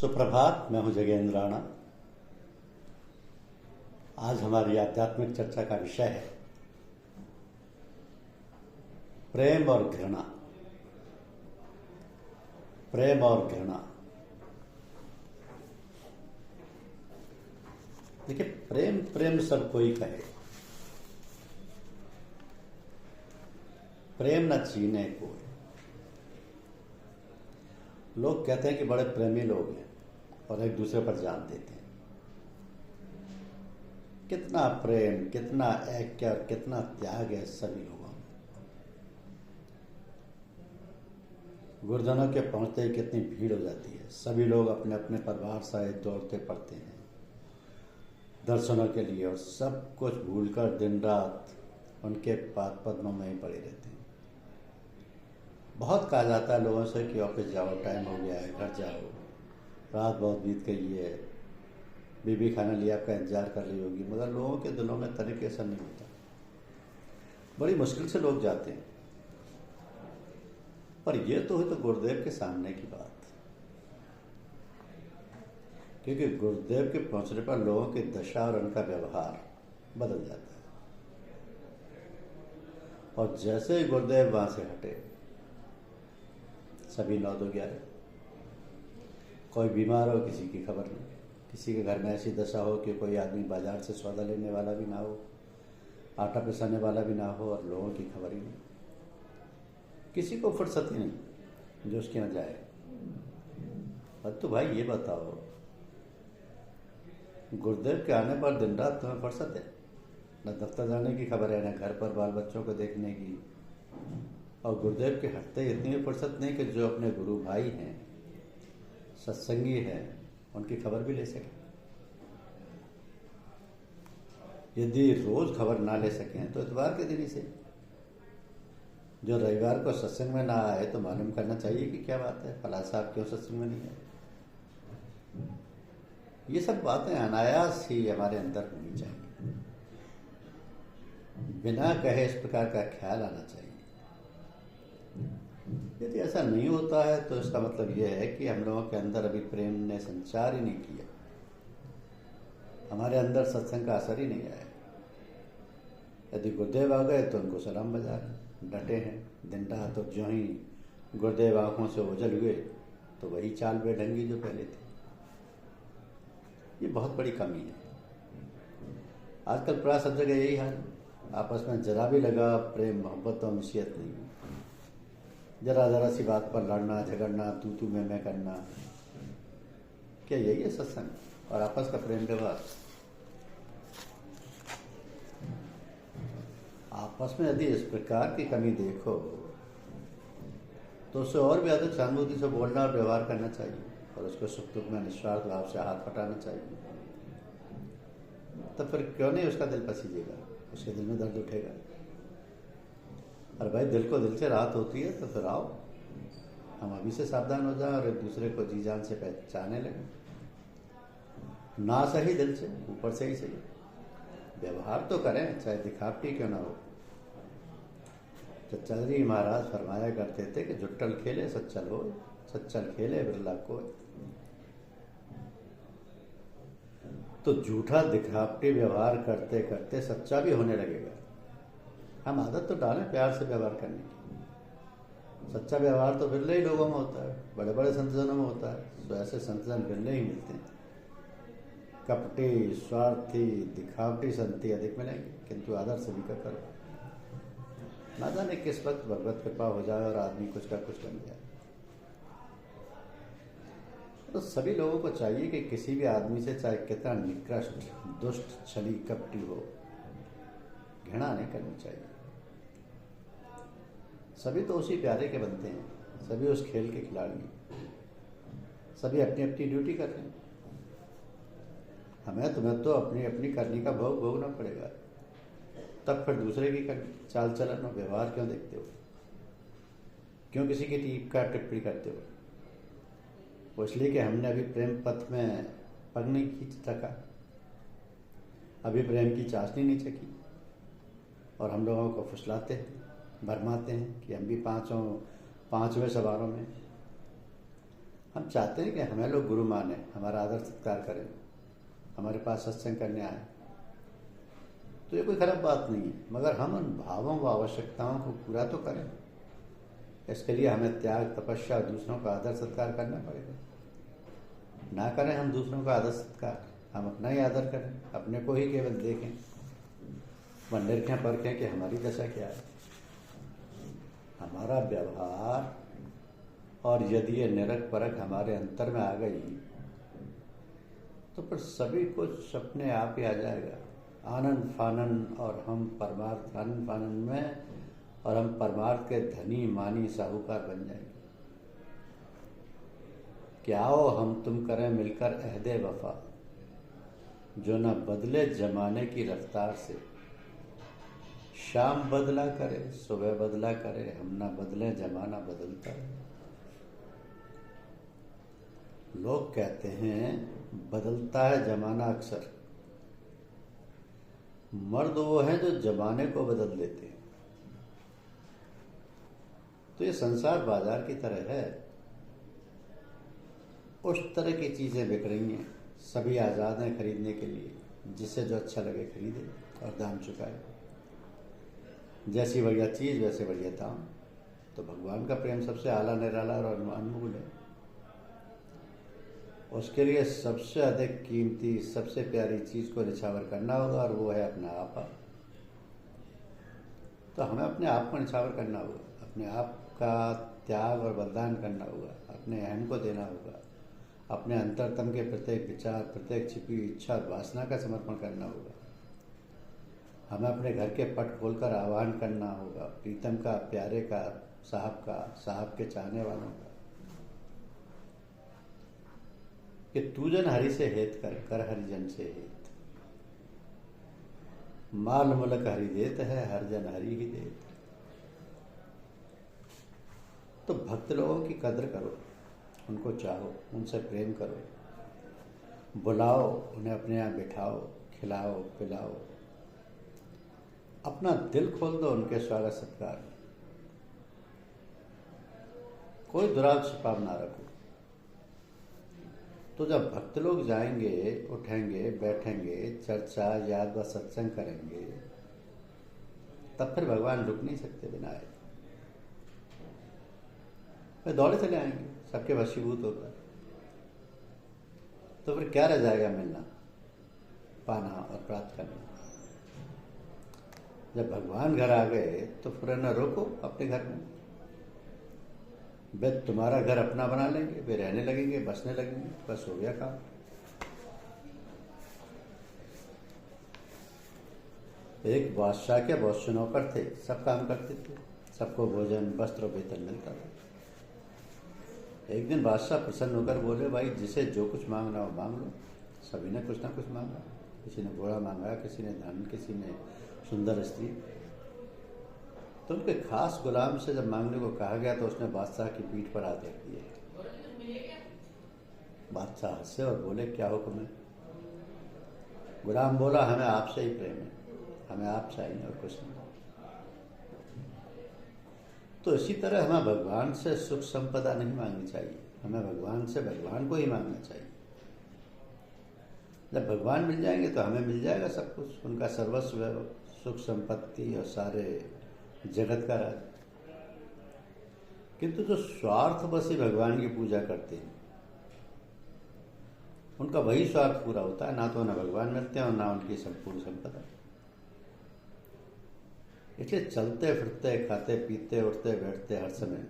सुप्रभात। मैं हूं जगेंद्र राणा। आज हमारी आध्यात्मिक चर्चा का विषय है प्रेम और घृणा। प्रेम और घृणा। देखिए, प्रेम प्रेम सब कोई कहे, प्रेम न चीने कोई। लोग कहते हैं कि बड़े प्रेमी लोग हैं और एक दूसरे पर जान देते हैं। कितना प्रेम, कितना ऐक्य और कितना त्याग है सभी लोगों में। गुरुजनों के पहुंचते ही कितनी भीड़ हो जाती है। सभी लोग अपने अपने परिवार सहित दौड़ते पड़ते हैं दर्शनों के लिए और सब कुछ भूलकर दिन रात उनके पाद पद्मों में ही पड़े रहते हैं। बहुत कहा जाता है लोगों से कि ऑफिस जाओ, टाइम हो गया है, घर जाओ, रात बहुत बीत गई है, बीबी खाना लिया आपका इंतजार कर रही होगी, मगर लोगों के दिलों में तरीके ऐसा नहीं होता। बड़ी मुश्किल से लोग जाते हैं। पर यह तो है तो गुरुदेव के सामने की बात, क्योंकि गुरुदेव के पहुंचने पर लोगों की दशा और उनका व्यवहार बदल जाता है। और जैसे ही गुरुदेव वहां से हटे, सभी 9 तो 11, कोई बीमार हो किसी की खबर नहीं, किसी के घर में ऐसी दशा हो कि कोई आदमी बाजार से सौदा लेने वाला भी ना हो, आटा पिसाने वाला भी ना हो, और लोगों की खबर ही नहीं। किसी को फुर्सत ही नहीं जो उसके यहाँ जाए। अब तो भाई ये बताओ, गुरुदेव के आने पर दिन रात तुम्हें फुर्सत है? न दफ्तर जाने की खबर है, न घर पर बाल बच्चों को देखने की। और गुरुदेव के हटते इतनी भी फुर्सत नहीं कि जो अपने गुरु भाई हैं, सत्संगी हैं, उनकी खबर भी ले सकें। यदि रोज खबर ना ले सकें तो इतवार के दिन ही से, जो रविवार को सत्संग में ना आए तो मालूम करना चाहिए कि क्या बात है, फला साहब क्यों सत्संग में नहीं है। ये सब बातें अनायास ही हमारे अंदर होनी चाहिए, बिना कहे इस प्रकार का ख्याल आना चाहिए। यदि ऐसा नहीं होता है तो इसका मतलब यह है कि हम लोगों के अंदर अभी प्रेम ने संचार ही नहीं किया, हमारे अंदर सत्संग का असर ही नहीं आया। यदि गुरुदेव आ गए तो उनको सलाम बजा रहे, डटे हैं दिन रात, और जो ही गुरुदेव आंखों से ओझल हुए तो वही चाल बेढंगी जो पहले थी। ये बहुत बड़ी कमी है। आजकल प्राय सब जगह यही हाल, आपस में जरा भी लगा प्रेम मोहब्बत और मुसीयत नहीं। जरा जरा सी बात पर लड़ना झगड़ना, तू मैं करना। क्या यही है सत्संग और आपस का प्रेम व्यवहार? आपस में यदि इस प्रकार की कमी देखो तो उसे और भी अधिक सहानुभूति से बोलना और व्यवहार करना चाहिए, और उसको सुख दुख में निस्वार्थ भाव से हाथ बटाना चाहिए। तो फिर क्यों नहीं उसका दिल पसीजेगा, उसके दिल में दर्द उठेगा। और भाई, दिल को दिल से राहत होती है तो फिर आओ हम अभी से सावधान हो जाएं और एक दूसरे को जी जान से पहचानने लगे। ना सही दिल से, ऊपर से ही सही व्यवहार तो करें, चाहे दिखावटी क्यों ना हो। चच्चल जी महाराज फरमाया करते थे कि जुट्टल खेले सच्चल हो, सच्चल खेले बिरला को। तो झूठा दिखावटी व्यवहार करते करते सच्चा भी होने लगेगा। हम आदत तो डालें प्यार से व्यवहार करने की। सच्चा व्यवहार तो बिरले ही लोगों में होता है, बड़े बड़े संतजनों में होता है। तो ऐसे संतजन बिरले ही मिलते हैं। कपटी, स्वार्थी, दिखावटी संति अधिक मिलेंगे, किंतु आदर सभी का करो। ना जाने किस वक्त भगवत कृपा हो जाए और आदमी कुछ का कुछ बन जाए। तो सभी लोगों को चाहिए कि किसी भी आदमी से, चाहे कितना निकृष्ट, दुष्ट, छली, कपटी हो, घृणा नहीं करनी चाहिए। सभी तो उसी प्यारे के बनते हैं, सभी उस खेल के खिलाड़ी हैं, सभी अपनी अपनी ड्यूटी कर रहे हैं। हमें तुम्हें तो अपनी अपनी करनी का भोग भोगना पड़ेगा, तब फिर दूसरे की चाल चलन और व्यवहार क्यों देखते हो? क्यों किसी की टीका टिप्पणी करते हो? वो इसलिए कि हमने अभी प्रेम पथ में पग नहीं खींच रखा, अभी प्रेम की चाशनी नहीं चखी, और हम लोगों को फुसलाते हैं, भरमाते हैं कि हम भी पांचवें सवारों में। हम चाहते हैं कि हमें लोग गुरु माने, हमारा आदर सत्कार करें, हमारे पास सत्संग करने आए, तो ये कोई खराब बात नहीं है, मगर हम उन भावों व आवश्यकताओं को पूरा तो करें। इसके लिए हमें त्याग, तपस्या, दूसरों का आदर सत्कार करना पड़ेगा। ना करें हम दूसरों का आदर सत्कार, हम अपना ही आदर करें, अपने को ही केवल देखें, निरखें परखें कि हमारी दशा क्या है, हमारा व्यवहार। और यदि ये निरख परख हमारे अंतर में आ गई तो फिर सभी कुछ अपने आप ही आ जाएगा। आनंद फानन और हम परमार्थ, आनंद फानन में और हम परमार्थ के धनी मानी साहूकार बन जाएंगे। कि आओ हम तुम करें मिलकर अहदे वफा, जो न बदले जमाने की रफ्तार से। शाम बदला करे, सुबह बदला करे, हम न बदले जमाना बदलता है। लोग कहते हैं बदलता है जमाना अक्सर, मर्द वो हैं जो जमाने को बदल देते हैं। तो ये संसार बाजार की तरह है, उस तरह की चीजें बिक रही हैं। सभी आजाद हैं खरीदने के लिए, जिसे जो अच्छा लगे खरीदे और दाम चुकाए। जैसी बढ़िया चीज वैसे बढ़िया दाम। तो भगवान का प्रेम सबसे आला निराला और अनमोल है। उसके लिए सबसे अधिक कीमती, सबसे प्यारी चीज को निछावर करना होगा, और वो है अपना आपा। तो हमें अपने आप को निछावर करना होगा, अपने आप का त्याग और बलिदान करना होगा, अपने अहम को देना होगा, अपने अंतरतम के प्रत्येक विचार, प्रत्येक छिपी इच्छा और वासना का समर्पण करना होगा। हमें अपने घर के पट खोलकर आह्वान करना होगा, प्रीतम का, प्यारे का, साहब के चाहने वालों का, कि तू जन हरि से हेत कर, कर हरिजन से हेत। माल मुलक हरि देत है, हर जन हरि ही देत। तो भक्त लोगों की कद्र करो, उनको चाहो, उनसे प्रेम करो, बुलाओ, उन्हें अपने यहाँ बिठाओ, खिलाओ पिलाओ, अपना दिल खोल दो उनके स्वागत सत्कार में। कोई दुराव छिपाव ना रखो। तो जब भक्त लोग जाएंगे, उठेंगे, बैठेंगे, चर्चा, याद व सत्संग करेंगे, तब फिर भगवान रुक नहीं सकते बिना आए। वे दौड़े चले आएंगे, सबके वशीभूत होकर। तो फिर क्या रह जाएगा मिलना, पाना और प्राप्त करना। जब भगवान घर आ गए तो फिर न रोको अपने घर में। वे तुम्हारा घर अपना बना लेंगे, वे रहने लगेंगे, बसने लगेंगे, बस हो गया काम। एक बादशाह के बहुत से नौकर थे, सब काम करते थे, सबको भोजन, वस्त्र, वेतन मिलता था। एक दिन बादशाह प्रसन्न होकर बोले, भाई जिसे जो कुछ मांगना हो मांग लो। सभी ने कुछ ना कुछ मांगा, किसी ने घोड़ा मांगा, किसी ने धन, किसी ने सुंदर स्त्री। तो उनके खास गुलाम से जब मांगने को कहा गया तो उसने बादशाह की पीठ पर हाथ रख दिए। बादशाह हंसे और बोले, क्या हुक्म है? गुलाम बोला, हमें आपसे ही प्रेम है, हमें आप चाहिए और कुछ नहीं। तो इसी तरह हमें भगवान से सुख संपदा नहीं मांगनी चाहिए, हमें भगवान से भगवान को ही मांगना चाहिए। जब भगवान मिल जाएंगे तो हमें मिल जाएगा सब कुछ, उनका सर्वस्व, सुख संपत्ति और सारे जगत का राज। किंतु जो स्वार्थवशी भगवान की पूजा करते हैं, उनका वही स्वार्थ पूरा होता है, ना तो उन्हें भगवान मिलते हैं और ना उनकी संपूर्ण संपदा। इसलिए चलते फिरते, खाते पीते, उठते बैठते हर समय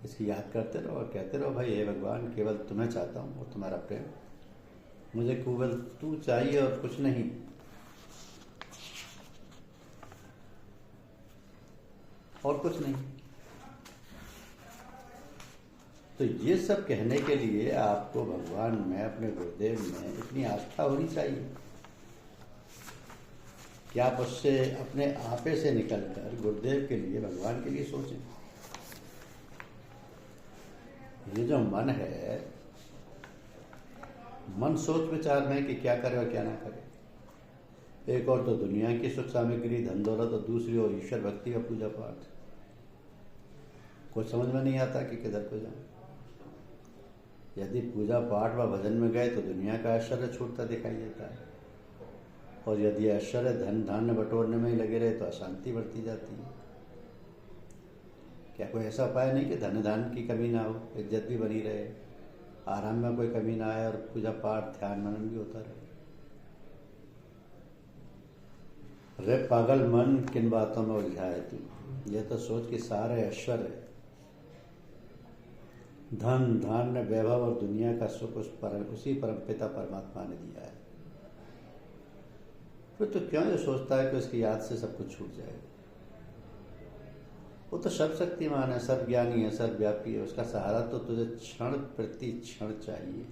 इसकी याद करते रहो और कहते रहो, भाई हे भगवान, केवल तुम्हें चाहता हूँ और तुम्हारा प्रेम, मुझे केवल तू चाहिए और कुछ नहीं। और कुछ नहीं। तो ये सब कहने के लिए आपको भगवान में, अपने गुरुदेव में इतनी आस्था होनी चाहिए कि आप उससे, अपने आपे से निकलकर गुरुदेव के लिए, भगवान के लिए सोचें। ये जो मन है, मन सोच विचार में कि क्या करे और क्या ना करे। एक और तो दुनिया की सुख सामग्री, धन दौलत, और दूसरी ओर ईश्वर भक्ति का पूजा पाठ। कुछ समझ में नहीं आता कि किधर को जाए। यदि पूजा पाठ व भजन में गए तो दुनिया का ऐश्वर्य छूटता दिखाई देता है, और यदि ऐश्वर्य धन धान्य बटोरने में ही लगे रहे तो अशांति बढ़ती जाती है। क्या कोई ऐसा उपाय नहीं कि धन धान्य की कमी ना हो, इज्जत भी बनी रहे, आराम में कोई कमी ना आए और पूजा पाठ ध्यान मनन भी होता रहे? रे पागल मन, किन बातों में उलझा है तू? यह तो सोच कि सारे ऐश्वर्य, धन धान्य, वैभव और दुनिया का सुख उसी परमपिता परमात्मा ने दिया है। फिर तो क्यों ये सोचता है कि उसकी याद से सब कुछ छूट जाएगा? वो तो सर्वशक्तिमान है, सर्वज्ञानी है, सर्वव्यापी है। उसका सहारा तो तुझे क्षण प्रति क्षण चाहिए।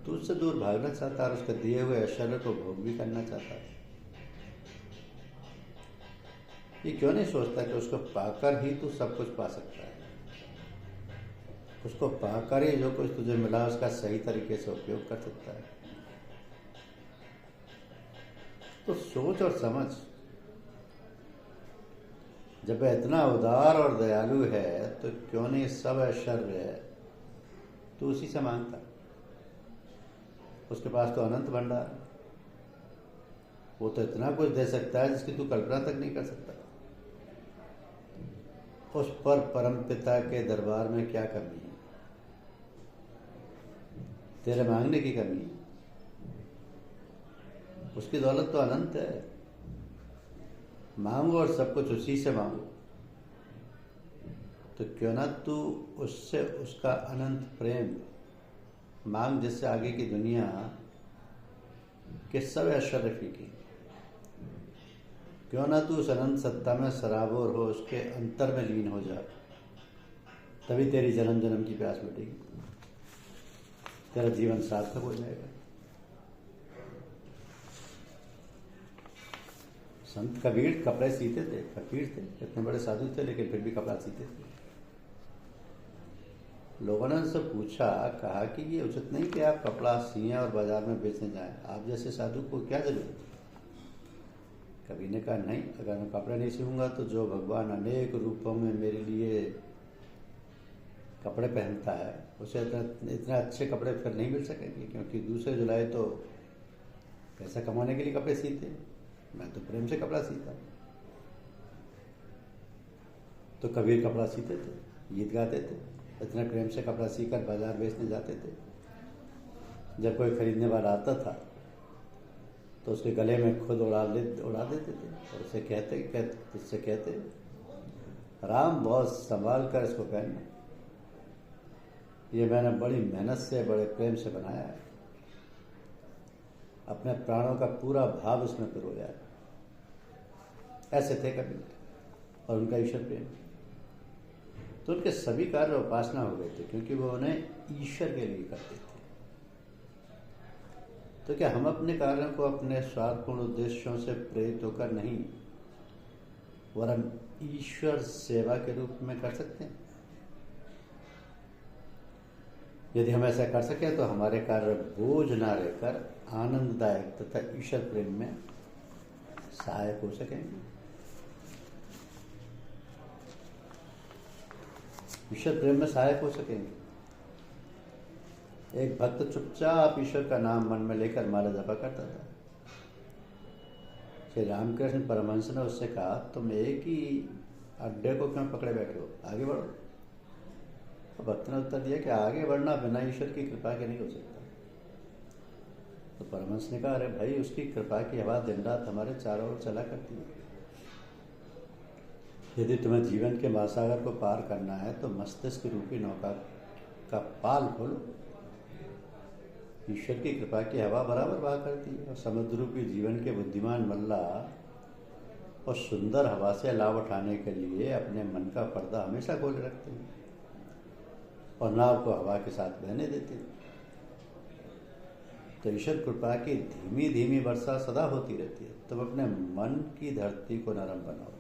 तू उससे दूर भागना चाहता है और उसके दिए हुए ऐश्वर्य को भोग भी करना चाहता है। ये क्यों नहीं सोचता कि उसको पाकर ही तू सब कुछ पा सकता है? उसको पाकर ही जो कुछ तुझे मिला उसका सही तरीके से उपयोग कर सकता है। तो सोच और समझ, जब वह इतना उदार और दयालु है तो क्यों नहीं सब ऐश्वर्य है तो उसी से मांगता? उसके पास तो अनंत भंडार, वो तो इतना कुछ दे सकता है जिसकी तू कल्पना तक नहीं कर सकता। उस पर परमपिता के दरबार में क्या कमी है? तेरे मांगने की कमी है? उसकी दौलत तो अनंत है। मांगो और सब कुछ उसी से मांगो। तो क्यों ना तू उससे उसका अनंत प्रेम मांग, जिससे आगे की दुनिया के सब ऐश्वर्य फीके। क्यों ना तू उस अनंत सत्ता में सराबोर हो, उसके अंतर में लीन हो जा। तभी तेरी जन्म जन्म की प्यास मिटेगी, तेरा जीवन सार्थक हो जाएगा। संत कबीर कपड़े सीते थे, फकीर थे, इतने बड़े साधु थे, लेकिन फिर भी कपड़ा सीते थे। लोगों ने उनसे पूछा, कहा कि ये उचित नहीं कि आप कपड़ा सिएं और बाजार में बेचने जाएं, आप जैसे साधु को क्या जरूरत? कबीर ने कहा, नहीं, अगर मैं कपड़े नहीं सीऊंगा तो जो भगवान अनेक रूपों में मेरे लिए कपड़े पहनता है उसे इतने अच्छे कपड़े फिर नहीं मिल सकेंगे, क्योंकि दूसरे जुलाई तो पैसा कमाने के लिए कपड़े सीते, मैं तो प्रेम से कपड़ा सीता। तो कबीर कपड़ा सीते थे, गीत गाते थे, इतने प्रेम से कपड़ा सीकर बाजार बेचने जाते थे। जब कोई खरीदने वाला आता था तो उसके गले में खुद उड़ा देते थे और उससे कहते, राम, बहुत संभाल कर इसको पहनना, ये मैंने बड़ी मेहनत से बड़े प्रेम से बनाया है, अपने प्राणों का पूरा भाव इसमें पिरोया है। ऐसे थे कबीर और उनका ईश्वर प्रेम। तो उनके सभी कार्य उपासना हो गए थे, क्योंकि वो उन्हें ईश्वर के लिए करते थे। तो क्या हम अपने कार्यों को अपने स्वार्थपूर्ण उद्देश्यों से प्रेरित होकर नहीं, वरन ईश्वर सेवा के रूप में कर सकते हैं? यदि हम ऐसा कर सकें तो हमारे कार्य बोझ ना रहकर आनंददायक तथा ईश्वर प्रेम में सहायक हो सकेंगे। ईश्वर प्रेम में सहायक हो सकेंगे। एक भक्त चुपचाप ईश्वर का नाम मन में लेकर माला जपा करता था। श्री रामकृष्ण परमहंस ने उससे कहा, तुम एक ही अड्डे को क्यों पकड़े बैठे हो, आगे बढ़ो। तो भक्त ने उत्तर दिया कि आगे बढ़ना बिना ईश्वर की कृपा के नहीं हो सकता। तो परमहंस ने कहा, अरे भाई, उसकी कृपा की हवा दिन रात हमारे चारों ओर चला करती है। यदि तुम्हें जीवन के महासागर को पार करना है तो मस्तिष्क रूपी नौका का पाल खोलो। ईश्वर की कृपा की हवा बराबर बहा करती है और समुद्र रूपी जीवन के बुद्धिमान मल्ला और सुंदर हवा से लाभ उठाने के लिए अपने मन का पर्दा हमेशा खोले रखते हैं और नाव को हवा के साथ बहने देते हैं। तो ईश्वर कृपा की धीमी धीमी वर्षा सदा होती रहती है। तुम अपने मन की धरती को नरम बनाओ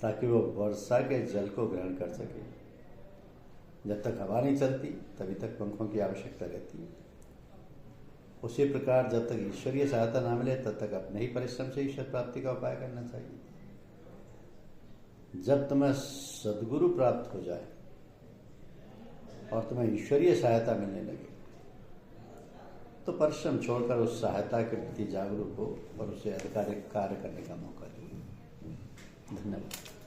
ताकि वो वर्षा के जल को ग्रहण कर सके। जब तक हवा नहीं चलती तभी तक पंखों की आवश्यकता रहती है। उसी प्रकार जब तक ईश्वरीय सहायता ना मिले तब तक अपने ही परिश्रम से ईश्वर प्राप्ति का उपाय करना चाहिए। जब तुम्हें सद्गुरु प्राप्त हो जाए और तुम्हें ईश्वरीय सहायता मिलने लगे, तो परिश्रम छोड़कर उस सहायता के प्रति जागरूक हो और उसे आधिकारिक कार्य करने का मौका दो। धन्यवाद।